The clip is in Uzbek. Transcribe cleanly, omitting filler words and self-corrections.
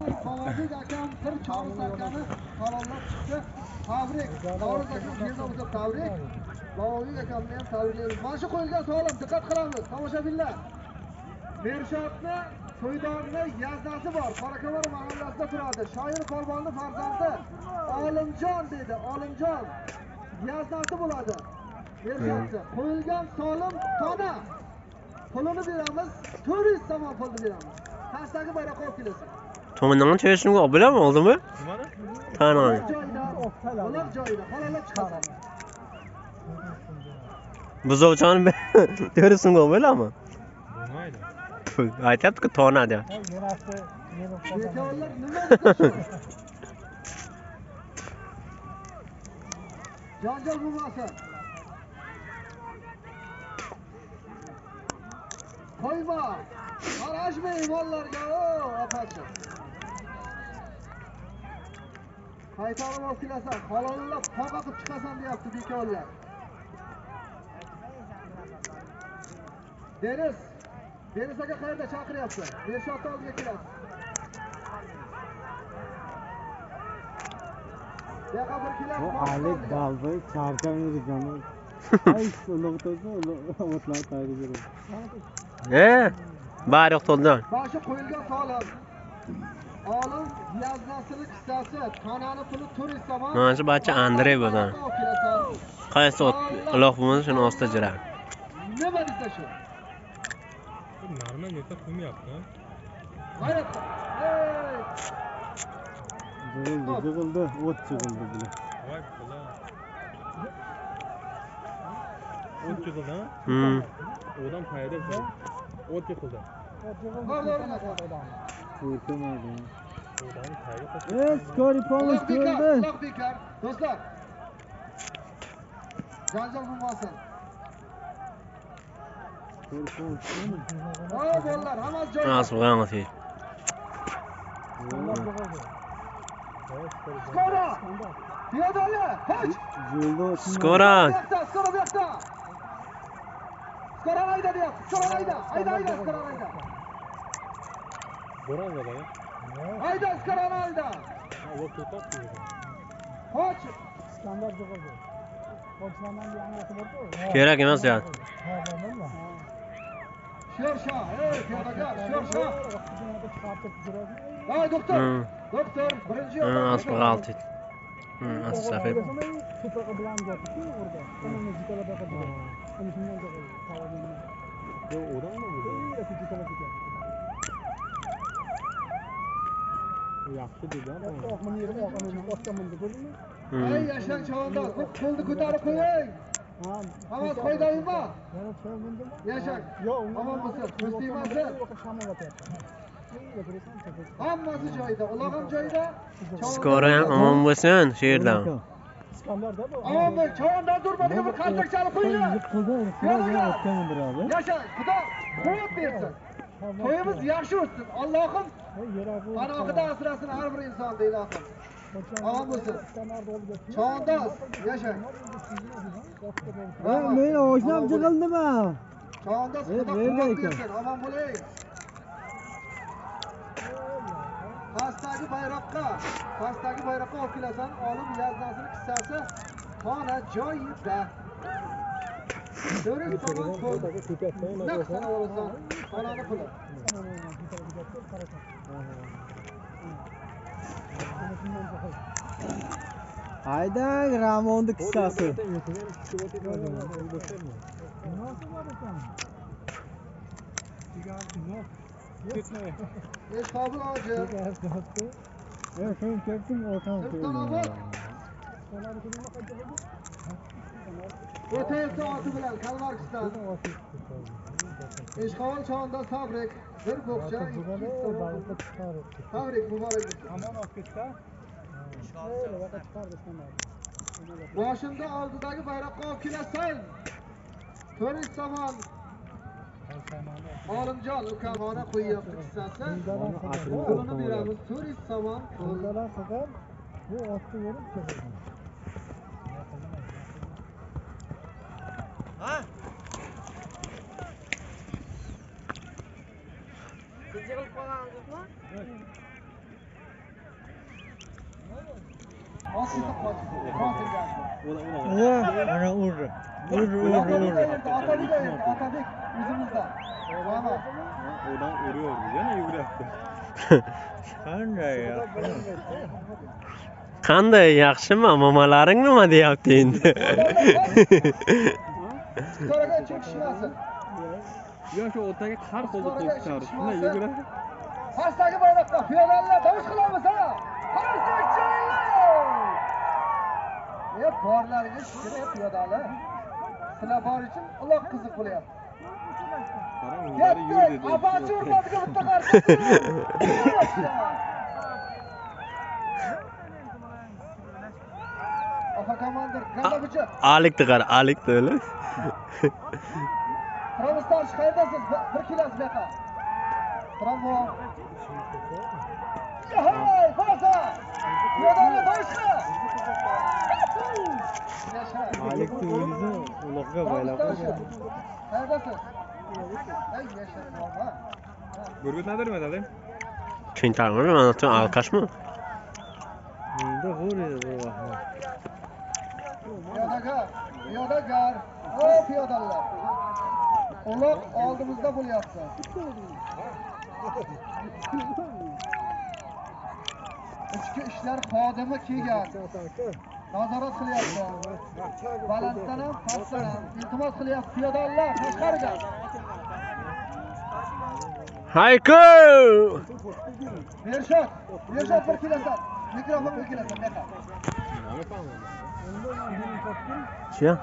Havolik akam bir Chorus akani halolab chiqdi. Tabrik. Chorus akam yerda o'zi tabrik. Havolik akamni ham tabriklaymiz. Mana shu qo'yilgan savolim diqqat qilamiz tomoshabinlar. Mershodni To'ydorni yazdasi bor. Qorako'mir mahallasida turadi. Shoir polvonni farzandi Olimjon dedi. Olimjon yazdasi bo'ladi. Mershodni qo'yilgan solim tona. Pulini beramiz. 400 somon pulni beramiz. Pastdagi bayroqqa olib kelasiz. To'g'ridan cho'yishimga olib bilaman oldimi? Qani. Ular joyida halolab chiqadi. Buzovchani to'g'risini olib bilaman. Bo'lmaydi. Aytayapti-ku tona deb. Bekorlar nima desa janjal bo'lmasin. Qo'yma. Qarashma mollarga, opachi. Qaytarib olib kelasan, halollab qoqa qilib chiqasan deyapti bekorlar. Deniz aka qayerda chaqiryapti? Mershodni oldiga kelasiz. Yo'qa bir kelasiz. Bu Alik dalda charcham yurgan. Ay, uloqto'sa o'tlar tayyor. Bayroq to'ldan. Mana shu qo'yilgan savol. Olim yaznasini qissasi, tonani puli 400 somon. Mana shu bacha Andrey bo'lgan. Qaysi uloq bo'lmasa shuni ostida jirar. Nima desa shu? Narman yo'qsa qo'ymayapti. Hayratda. Jig'ildi, o't jig'ildi bular. Voy bular. O't jig'ildi. Odam qayerda? O't jig'ildi. Qo'rqmaydi. Odam qayerda? Skori pomosh keldi. Quloq bekor. Do'stlar. Janjal bo'lmasin. Bolalar, hammasi joyida. Nasıl bo'lgan ki? Skora! Piyodalar, hech! Skora! Skora bu yoqda. Skora hayda deyapti. Skora hayda. Hayda, skora hayda. Bo'ron bo'ladi. Hayda, skora hayda. O to'xtab Qoch. Standart jo'qoldi. Qochlardan yangi borku. Kerak emas ya. Sho'rsha, piyodagar, sho'rsha. Voy doktor. Doktor, birinchi yordam. Asli altı. Asli. Ko'proq bilan gapki o'rda. Tomonni jitalab yoqadi. Uni shundan jo'qoldi. Tavodini. Yo, odammi bu? Jitalab ekan. Yaxshi dedi. Oqmini yerga oqmini otganman deb ko'rdingmi? Ey yashang chavandor, qo'lni ko'tarib qo'ying. Hammasi qoidaymi? Yana chavandor. Yashang. Omon bo'lsin, ko'zlaymasin. Hammasi joyida, uloq ham joyida. Skora ham omon bo'lsin shu yerdan. Standartda bu. Omon bo'l, chavandor durmadiga bir qaltak chalib qo'yinglar. Yashang, Xudo qo'yib bersin. To'yimiz yaxshi o'tsin. Allohim panohida asrasin har bir insonni ilohim. Omon bo'lsin. Chavandor, yashang. Men oshnam jig'ildimi? Chavandor, Xudo qo'yib bersin. Omon bo'ling. Pastdagi bayroqqa olib kelasan, olim yaznasini qissasi xona joyida. 400 somon pul. Naq sana olasan, xonani puli. Haydang Ramonni qissasi. Qobil hoji. Sen ketding o'tan. O'tayapti oti bilan Kalmarkisdan. Eshqovul Chavandor tabrik. Bir bo'qcha. Tabrik muborak bo'lsin. Aman olib ketsa. Boshimda oldidagi bayroqqa olib kelasan. 400 somon. Olimjon ukamona qo'yyapti qissasi. Pulini beramiz 400 somon. O'zgalar faqat bu otni verib keladi. Ha? Yig'ilib qolganingizmi? Otini qochdi. Qotilgan. Ana urdi. Otabek o'zimizda. Mana. Odan uruyor yana yugurapti. Qanday ya? Qanday yaxshimi? Momalaring nima deyapti endi? Qoraga chekishmasin. Yo'q, shu o'rtaga har qo'lda to'p chiqardi. Shunday yuguradi. Qarsadagi bayroqqa piyodallar tovush qilamiz ha. Qarsak borlariga shukr piyodalar. Sizlar bor uchun uloq qiziq bo'lyapti. Qarang, uylari yur dedi. Apachi urmadiga bitta qarshi. Ofa komandir, G'alabichi. Alikni qara, alikni o'li. Qirg'iziston qaydasiz? Bir kelasiz bu yoqqa. Bravo. Hey, bosa! Piyodalar boshqa. Alikni o'lizni uloqqa baylab qo'ygan. Qaydasiz? Ay, yashar baba. Gurgutnadirmi dadam? Tushuntirmi? Mana shu alqashmi? Menda bor edi bu vaqt. Piyodagar. O piyodalar. Uloq oldimizda bo'lyapti. Ichki ishlar xodimi kelgan. Nazorat qilyapti. Balanddan ham, pastdan ham iltimos qilyapti piyodalar tashqariga. Hayko! Bershot bir kelasan. Mikrofonga kelasan, yo'q. Chiya?